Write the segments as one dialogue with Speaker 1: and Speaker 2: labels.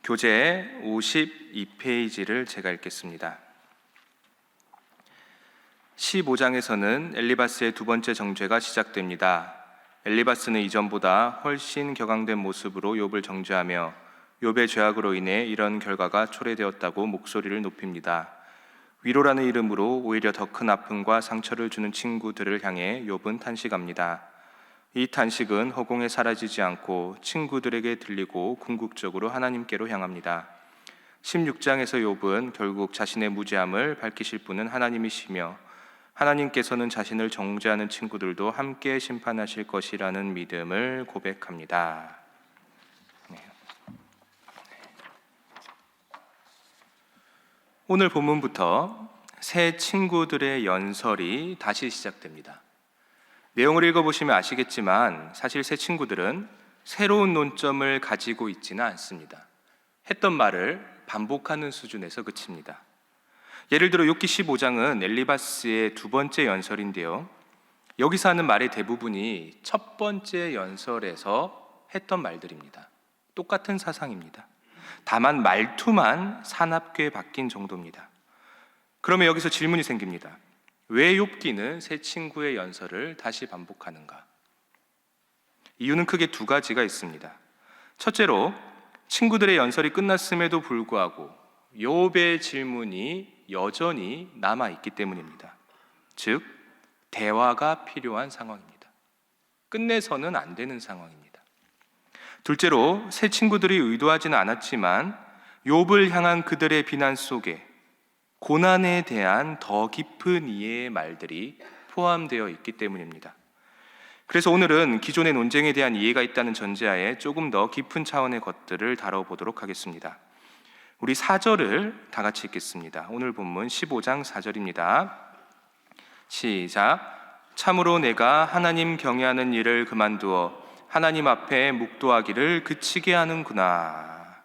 Speaker 1: 교재 52페이지를 제가 읽겠습니다. 15장에서는 엘리바스의 두 번째 정죄가 시작됩니다. 엘리바스는 이전보다 훨씬 격앙된 모습으로 욥을 정죄하며 욥의 죄악으로 인해 이런 결과가 초래되었다고 목소리를 높입니다. 위로라는 이름으로 오히려 더 큰 아픔과 상처를 주는 친구들을 향해 욥은 탄식합니다. 이 탄식은 허공에 사라지지 않고 친구들에게 들리고 궁극적으로 하나님께로 향합니다. 16장에서 욥은 결국 자신의 무죄함을 밝히실 분은 하나님이시며 하나님께서는 자신을 정죄하는 친구들도 함께 심판하실 것이라는 믿음을 고백합니다. 오늘 본문부터 새 친구들의 연설이 다시 시작됩니다. 내용을 읽어보시면 아시겠지만 사실 새 친구들은 새로운 논점을 가지고 있지는 않습니다. 했던 말을 반복하는 수준에서 그칩니다. 예를 들어 욥기 15장은 엘리바스의 두 번째 연설인데요, 여기서 하는 말의 대부분이 첫 번째 연설에서 했던 말들입니다. 똑같은 사상입니다. 다만 말투만 사납게 바뀐 정도입니다. 그러면 여기서 질문이 생깁니다. 왜 욥기는 새 친구의 연설을 다시 반복하는가? 이유는 크게 두 가지가 있습니다. 첫째로 친구들의 연설이 끝났음에도 불구하고 욥의 질문이 여전히 남아있기 때문입니다. 즉, 대화가 필요한 상황입니다. 끝내서는 안 되는 상황입니다. 둘째로 새 친구들이 의도하지는 않았지만 욥을 향한 그들의 비난 속에 고난에 대한 더 깊은 이해의 말들이 포함되어 있기 때문입니다. 그래서 오늘은 기존의 논쟁에 대한 이해가 있다는 전제하에 조금 더 깊은 차원의 것들을 다뤄보도록 하겠습니다. 우리 4절을 다 같이 읽겠습니다. 오늘 본문 15장 4절입니다. 시작. 참으로 내가 하나님 경외하는 일을 그만두어 하나님 앞에 묵도하기를 그치게 하는구나.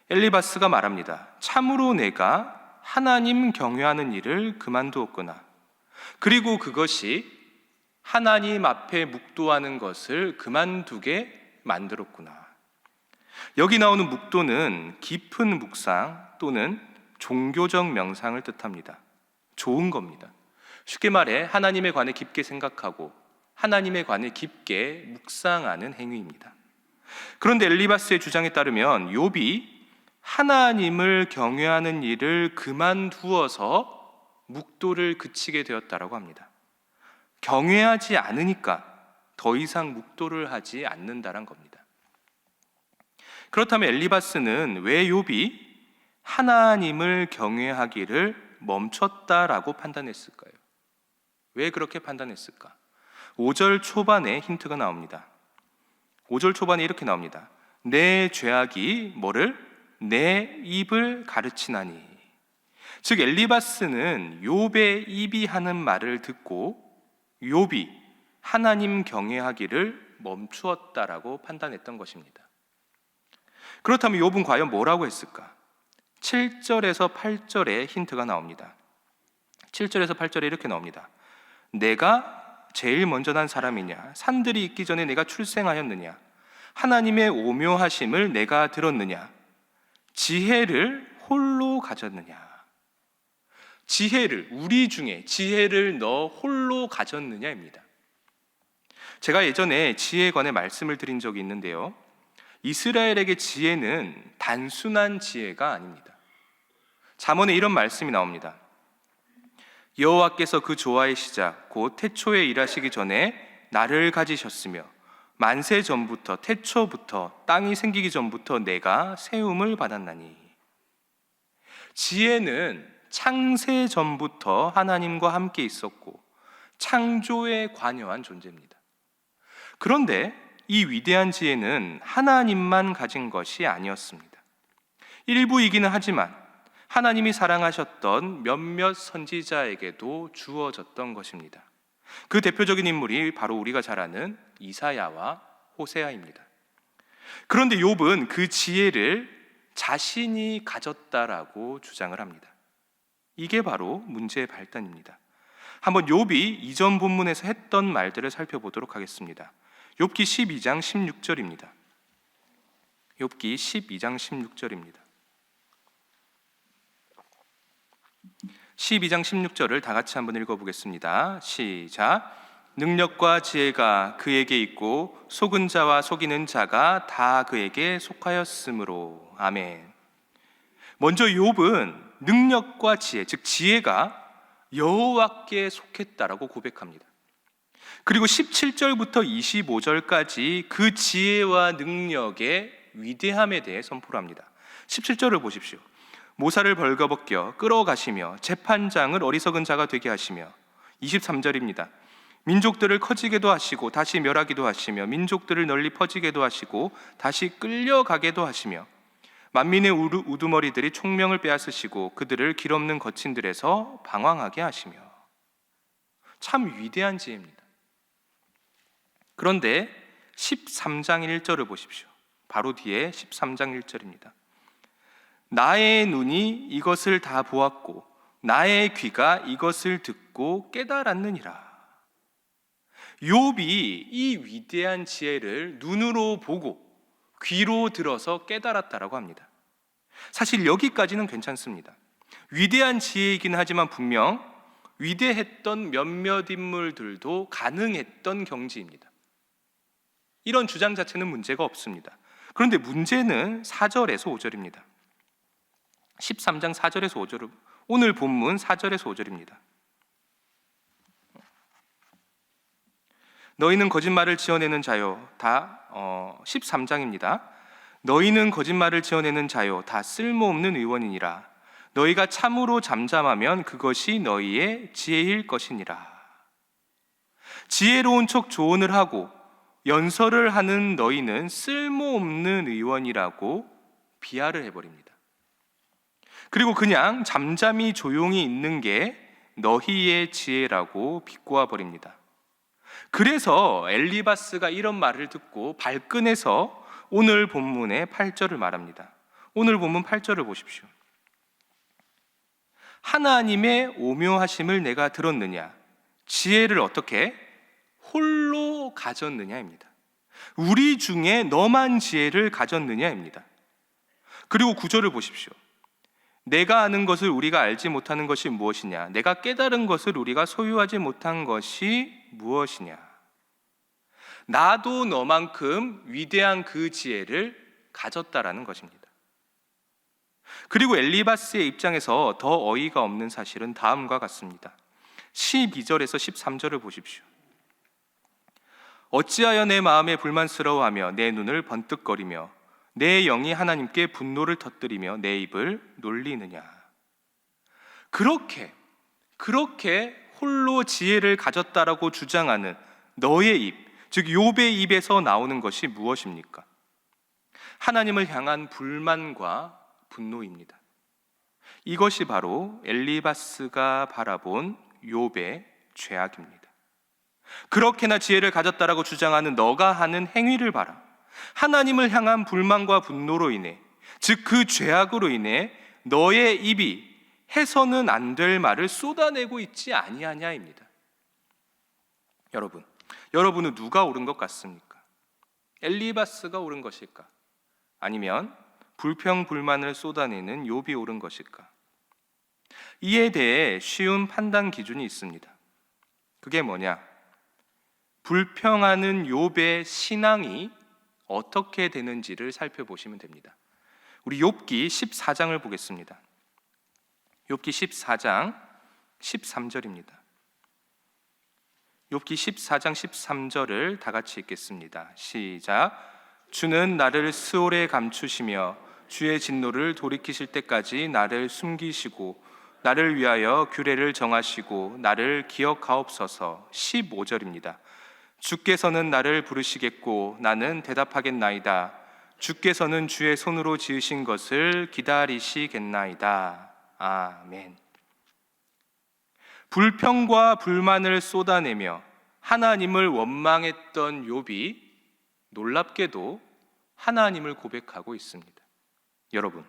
Speaker 1: 엘리바스가 말합니다. 참으로 내가 하나님 경외하는 일을 그만두었구나. 그리고 그것이 하나님 앞에 묵도하는 것을 그만두게 만들었구나. 여기 나오는 묵도는 깊은 묵상 또는 종교적 명상을 뜻합니다. 좋은 겁니다. 쉽게 말해 하나님에 관해 깊게 생각하고 하나님에 관해 깊게 묵상하는 행위입니다. 그런데 엘리바스의 주장에 따르면 욥이 하나님을 경외하는 일을 그만두어서 묵도를 그치게 되었다고 합니다. 경외하지 않으니까 더 이상 묵도를 하지 않는다는 겁니다. 그렇다면 엘리바스는 왜 욥이 하나님을 경외하기를 멈췄다라고 판단했을까요? 왜 그렇게 판단했을까? 5절 초반에 힌트가 나옵니다. 5절 초반에 이렇게 나옵니다. 내 죄악이 뭐를? 내 입을 가르치나니. 즉 엘리바스는 욥의 입이 하는 말을 듣고 욥이 하나님 경외하기를 멈추었다라고 판단했던 것입니다. 그렇다면 욥은 과연 뭐라고 했을까? 7절에서 8절에 힌트가 나옵니다. 7절에서 8절에 이렇게 나옵니다. 내가 제일 먼저 난 사람이냐? 산들이 있기 전에 내가 출생하였느냐? 하나님의 오묘하심을 내가 들었느냐? 지혜를 홀로 가졌느냐? 지혜를, 우리 중에 지혜를 너 홀로 가졌느냐입니다. 제가 예전에 지혜에 관해 말씀을 드린 적이 있는데요, 이스라엘에게 지혜는 단순한 지혜가 아닙니다. 잠언에 이런 말씀이 나옵니다. 여호와께서 그 조화의 시작 곧 태초에 일하시기 전에 나를 가지셨으며 만세 전부터 태초부터 땅이 생기기 전부터 내가 세움을 받았나니. 지혜는 창세 전부터 하나님과 함께 있었고 창조에 관여한 존재입니다. 그런데 이 위대한 지혜는 하나님만 가진 것이 아니었습니다. 일부이기는 하지만 하나님이 사랑하셨던 몇몇 선지자에게도 주어졌던 것입니다. 그 대표적인 인물이 바로 우리가 잘 아는 이사야와 호세아입니다. 그런데 욥은 그 지혜를 자신이 가졌다라고 주장을 합니다. 이게 바로 문제의 발단입니다. 한번 욥이 이전 본문에서 했던 말들을 살펴보도록 하겠습니다. 욥기 12장 16절입니다. 욥기 12장 16절입니다. 12장 16절을 다 같이 한번 읽어보겠습니다. 시작. 능력과 지혜가 그에게 있고 속은 자와 속이는 자가 다 그에게 속하였으므로. 아멘. 먼저 욥은 능력과 지혜, 즉 지혜가 여호와께 속했다라고 고백합니다. 그리고 17절부터 25절까지 그 지혜와 능력의 위대함에 대해 선포를 합니다. 17절을 보십시오. 모사를 벌거벗겨 끌어가시며 재판장을 어리석은 자가 되게 하시며. 23절입니다. 민족들을 커지게도 하시고 다시 멸하기도 하시며 민족들을 널리 퍼지게도 하시고 다시 끌려가게도 하시며 만민의 우두머리들이 총명을 빼앗으시고 그들을 길없는 거친들에서 방황하게 하시며. 참 위대한 지혜입니다. 그런데 13장 1절을 보십시오. 바로 뒤에 13장 1절입니다. 나의 눈이 이것을 다 보았고 나의 귀가 이것을 듣고 깨달았느니라. 욥이 이 위대한 지혜를 눈으로 보고 귀로 들어서 깨달았다라고 합니다. 사실 여기까지는 괜찮습니다. 위대한 지혜이긴 하지만 분명 위대했던 몇몇 인물들도 가능했던 경지입니다. 이런 주장 자체는 문제가 없습니다. 그런데 문제는 4절에서 5절입니다. 13장 4절에서 5절, 오늘 본문 4절에서 5절입니다. 너희는 거짓말을 지어내는 자요, 다 13장입니다. 너희는 거짓말을 지어내는 자요, 다 쓸모없는 의원이니라. 너희가 참으로 잠잠하면 그것이 너희의 지혜일 것이니라. 지혜로운 척 조언을 하고 연설을 하는 너희는 쓸모없는 의원이라고 비하를 해버립니다. 그리고 그냥 잠잠히 조용히 있는 게 너희의 지혜라고 비꼬아 버립니다. 그래서 엘리바스가 이런 말을 듣고 발끈해서 오늘 본문의 8절을 말합니다. 오늘 본문 8절을 보십시오. 하나님의 오묘하심을 내가 들었느냐, 지혜를 어떻게 홀로 가졌느냐입니다. 우리 중에 너만 지혜를 가졌느냐입니다. 그리고 9절을 보십시오. 내가 아는 것을 우리가 알지 못하는 것이 무엇이냐, 내가 깨달은 것을 우리가 소유하지 못한 것이 무엇이냐. 나도 너만큼 위대한 그 지혜를 가졌다라는 것입니다. 그리고 엘리바스의 입장에서 더 어이가 없는 사실은 다음과 같습니다. 12절에서 13절을 보십시오. 어찌하여 내 마음에 불만스러워하며 내 눈을 번뜩거리며 내 영이 하나님께 분노를 터뜨리며 내 입을 놀리느냐. 그렇게 홀로 지혜를 가졌다라고 주장하는 너의 입, 즉 욥의 입에서 나오는 것이 무엇입니까? 하나님을 향한 불만과 분노입니다. 이것이 바로 엘리바스가 바라본 욥의 죄악입니다. 그렇게나 지혜를 가졌다라고 주장하는 너가 하는 행위를 봐라. 하나님을 향한 불만과 분노로 인해, 즉 그 죄악으로 인해 너의 입이 해서는 안 될 말을 쏟아내고 있지 아니하냐입니다. 여러분은 누가 옳은 것 같습니까? 엘리바스가 옳은 것일까? 아니면 불평불만을 쏟아내는 욥이 옳은 것일까? 이에 대해 쉬운 판단 기준이 있습니다. 그게 뭐냐? 불평하는 욥의 신앙이 어떻게 되는지를 살펴보시면 됩니다. 우리 욥기 14장을 보겠습니다. 욥기 14장 13절입니다. 욥기 14장 13절을 다 같이 읽겠습니다. 시작. 주는 나를 스올에 감추시며 주의 진노를 돌이키실 때까지 나를 숨기시고 나를 위하여 규례를 정하시고 나를 기억하옵소서. 15절입니다. 주께서는 나를 부르시겠고 나는 대답하겠나이다. 주께서는 주의 손으로 지으신 것을 기다리시겠나이다. 아멘. 불평과 불만을 쏟아내며 하나님을 원망했던 욥이 놀랍게도 하나님을 고백하고 있습니다. 여러분,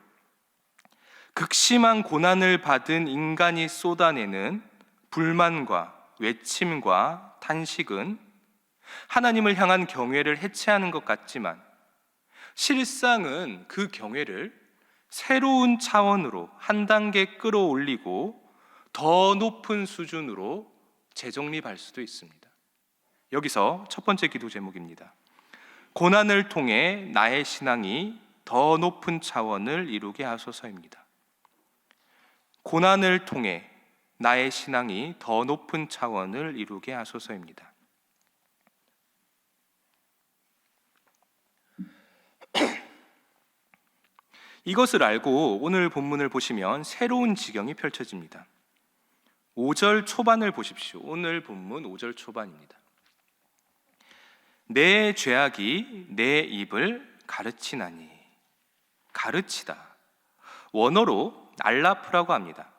Speaker 1: 극심한 고난을 받은 인간이 쏟아내는 불만과 외침과 탄식은 하나님을 향한 경외를 해체하는 것 같지만 실상은 그 경외를 새로운 차원으로 한 단계 끌어올리고 더 높은 수준으로 재정립할 수도 있습니다. 여기서 첫 번째 기도 제목입니다. 고난을 통해 나의 신앙이 더 높은 차원을 이루게 하소서입니다. 고난을 통해 나의 신앙이 더 높은 차원을 이루게 하소서입니다. 이것을 알고 오늘 본문을 보시면 새로운 지경이 펼쳐집니다. 5절 초반을 보십시오. 오늘 본문 5절 초반입니다. 내 죄악이 내 입을 가르치나니. 가르치다, 원어로 알라프라고 합니다.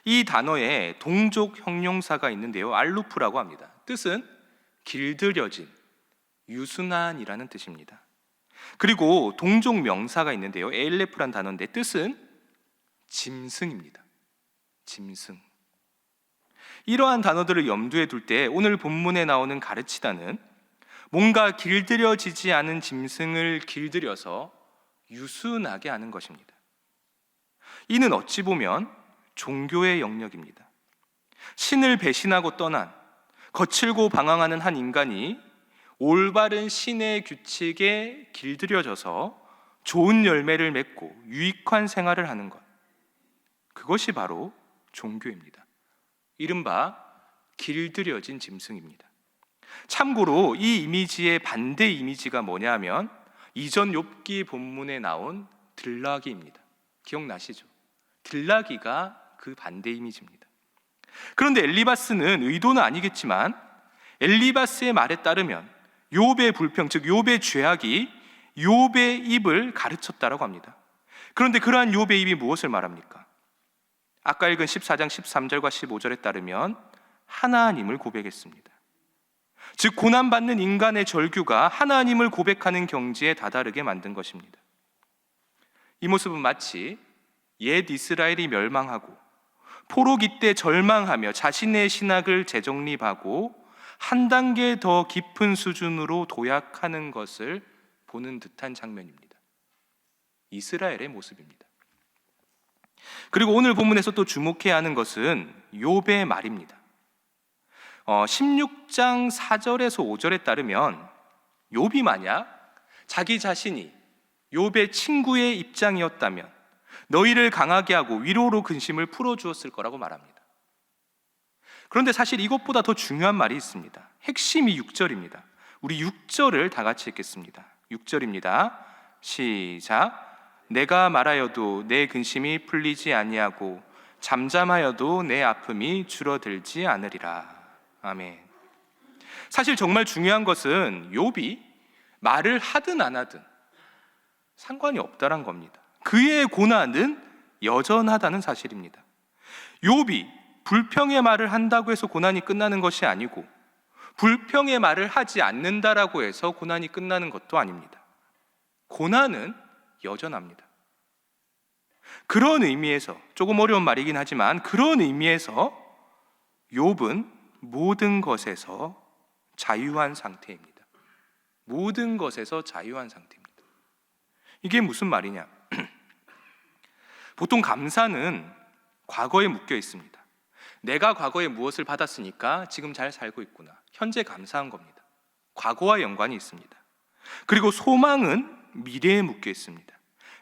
Speaker 1: 이 단어에 동족 형용사가 있는데요, 알루프라고 합니다. 뜻은 길들여진, 유순한이라는 뜻입니다. 그리고 동족 명사가 있는데요, 에일레프란 단어인데 뜻은 짐승입니다. 짐승. 이러한 단어들을 염두에 둘 때 오늘 본문에 나오는 가르치다는 뭔가 길들여지지 않은 짐승을 길들여서 유순하게 하는 것입니다. 이는 어찌 보면 종교의 영역입니다. 신을 배신하고 떠난 거칠고 방황하는 한 인간이 올바른 신의 규칙에 길들여져서 좋은 열매를 맺고 유익한 생활을 하는 것, 그것이 바로 종교입니다. 이른바 길들여진 짐승입니다. 참고로 이 이미지의 반대 이미지가 뭐냐면 이전 욥기 본문에 나온 들나귀입니다. 기억나시죠? 들나귀가 그 반대 이미지입니다. 그런데 엘리바스는 의도는 아니겠지만 엘리바스의 말에 따르면 욥의 불평, 즉 욥의 죄악이 욥의 입을 가르쳤다라고 합니다. 그런데 그러한 욥의 입이 무엇을 말합니까? 아까 읽은 14장 13절과 15절에 따르면 하나님을 고백했습니다. 즉 고난받는 인간의 절규가 하나님을 고백하는 경지에 다다르게 만든 것입니다. 이 모습은 마치 옛 이스라엘이 멸망하고 포로기 때 절망하며 자신의 신학을 재정립하고 한 단계 더 깊은 수준으로 도약하는 것을 보는 듯한 장면입니다. 이스라엘의 모습입니다. 그리고 오늘 본문에서 또 주목해야 하는 것은 욥의 말입니다. 16장 4절에서 5절에 따르면 욥이 만약 자기 자신이 욥의 친구의 입장이었다면 너희를 강하게 하고 위로로 근심을 풀어주었을 거라고 말합니다. 그런데 사실 이것보다 더 중요한 말이 있습니다. 핵심이 6절입니다. 우리 6절을 다 같이 읽겠습니다. 6절입니다. 시작. 내가 말하여도 내 근심이 풀리지 아니하고 잠잠하여도 내 아픔이 줄어들지 않으리라. 아멘. 사실 정말 중요한 것은 욥이 말을 하든 안 하든 상관이 없다는 겁니다. 그의 고난은 여전하다는 사실입니다. 욥이 불평의 말을 한다고 해서 고난이 끝나는 것이 아니고 불평의 말을 하지 않는다라고 해서 고난이 끝나는 것도 아닙니다. 고난은 여전합니다. 그런 의미에서, 조금 어려운 말이긴 하지만 그런 의미에서 욥은 모든 것에서 자유한 상태입니다. 모든 것에서 자유한 상태입니다. 이게 무슨 말이냐? 보통 감사는 과거에 묶여 있습니다. 내가 과거에 무엇을 받았으니까 지금 잘 살고 있구나. 현재 감사한 겁니다. 과거와 연관이 있습니다. 그리고 소망은 미래에 묶여 있습니다.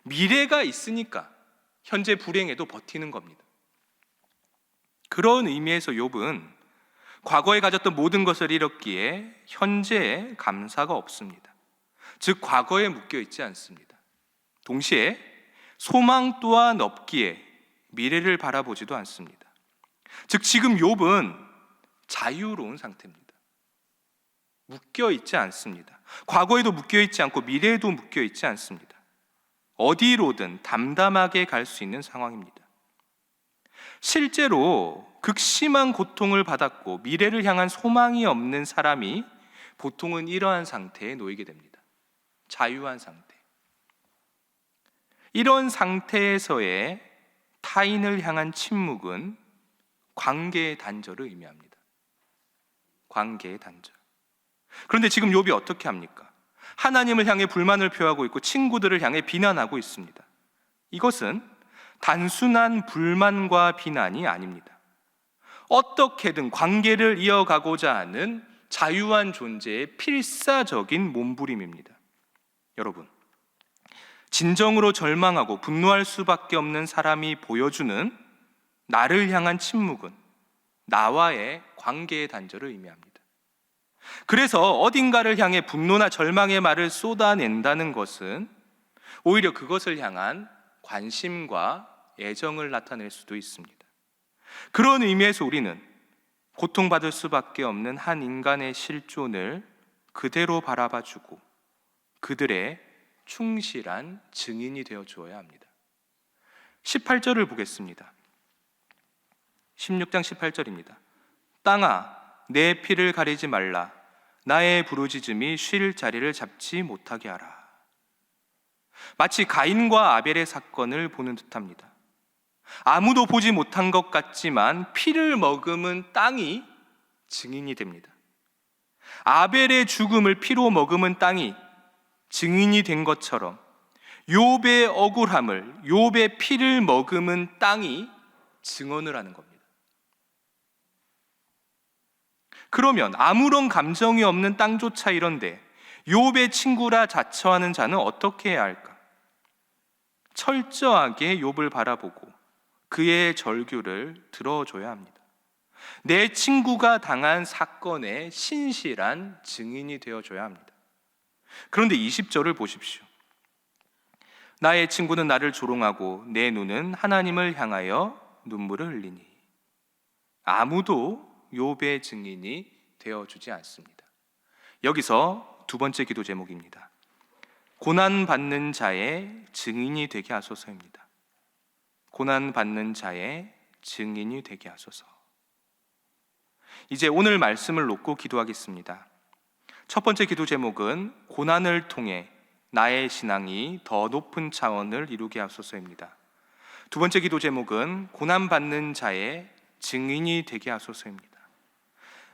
Speaker 1: 미래가 있으니까 현재 불행에도 버티는 겁니다. 그런 의미에서 욥은 과거에 가졌던 모든 것을 잃었기에 현재에 감사가 없습니다. 즉 과거에 묶여 있지 않습니다. 동시에 소망 또한 없기에 미래를 바라보지도 않습니다. 즉 지금 욥은 자유로운 상태입니다. 묶여 있지 않습니다. 과거에도 묶여 있지 않고 미래에도 묶여 있지 않습니다. 어디로든 담담하게 갈 수 있는 상황입니다. 실제로 극심한 고통을 받았고 미래를 향한 소망이 없는 사람이 보통은 이러한 상태에 놓이게 됩니다. 자유한 상태. 이런 상태에서의 타인을 향한 침묵은 관계의 단절을 의미합니다. 관계의 단절. 그런데 지금 욥이 어떻게 합니까? 하나님을 향해 불만을 표하고 있고 친구들을 향해 비난하고 있습니다. 이것은 단순한 불만과 비난이 아닙니다. 어떻게든 관계를 이어가고자 하는 자유한 존재의 필사적인 몸부림입니다. 여러분, 진정으로 절망하고 분노할 수밖에 없는 사람이 보여주는 나를 향한 침묵은 나와의 관계의 단절을 의미합니다. 그래서 어딘가를 향해 분노나 절망의 말을 쏟아낸다는 것은 오히려 그것을 향한 관심과 애정을 나타낼 수도 있습니다. 그런 의미에서 우리는 고통받을 수밖에 없는 한 인간의 실존을 그대로 바라봐주고 그들의 충실한 증인이 되어 주어야 합니다. 18절을 보겠습니다. 16장 18절입니다. 땅아, 내 피를 가리지 말라. 나의 부르짖음이 쉴 자리를 잡지 못하게 하라. 마치 가인과 아벨의 사건을 보는 듯합니다. 아무도 보지 못한 것 같지만 피를 머금은 땅이 증인이 됩니다. 아벨의 죽음을 피로 머금은 땅이 증인이 된 것처럼 욥의 억울함을, 욥의 피를 머금은 땅이 증언을 하는 겁니다. 그러면 아무런 감정이 없는 땅조차 이런데 욥의 친구라 자처하는 자는 어떻게 해야 할까? 철저하게 욥을 바라보고 그의 절규를 들어줘야 합니다. 내 친구가 당한 사건의 신실한 증인이 되어줘야 합니다. 그런데 20절을 보십시오. 나의 친구는 나를 조롱하고 내 눈은 하나님을 향하여 눈물을 흘리니. 아무도 욥의 증인이 되어주지 않습니다. 여기서 두 번째 기도 제목입니다. 고난받는 자의 증인이 되게 하소서입니다. 고난받는 자의 증인이 되게 하소서. 이제 오늘 말씀을 놓고 기도하겠습니다. 첫 번째 기도 제목은 고난을 통해 나의 신앙이 더 높은 차원을 이루게 하소서입니다. 두 번째 기도 제목은 고난받는 자의 증인이 되게 하소서입니다.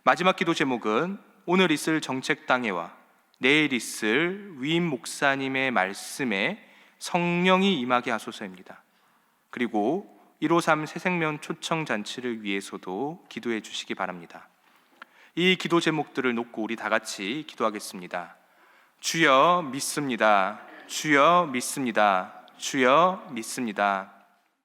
Speaker 1: 마지막 기도 제목은 오늘 있을 정책당회와 내일 있을 위임 목사님의 말씀에 성령이 임하게 하소서입니다. 그리고 153 새생명 초청잔치를 위해서도 기도해 주시기 바랍니다. 이 기도 제목들을 놓고 우리 다 같이 기도하겠습니다. 주여 믿습니다. 주여 믿습니다. 주여 믿습니다.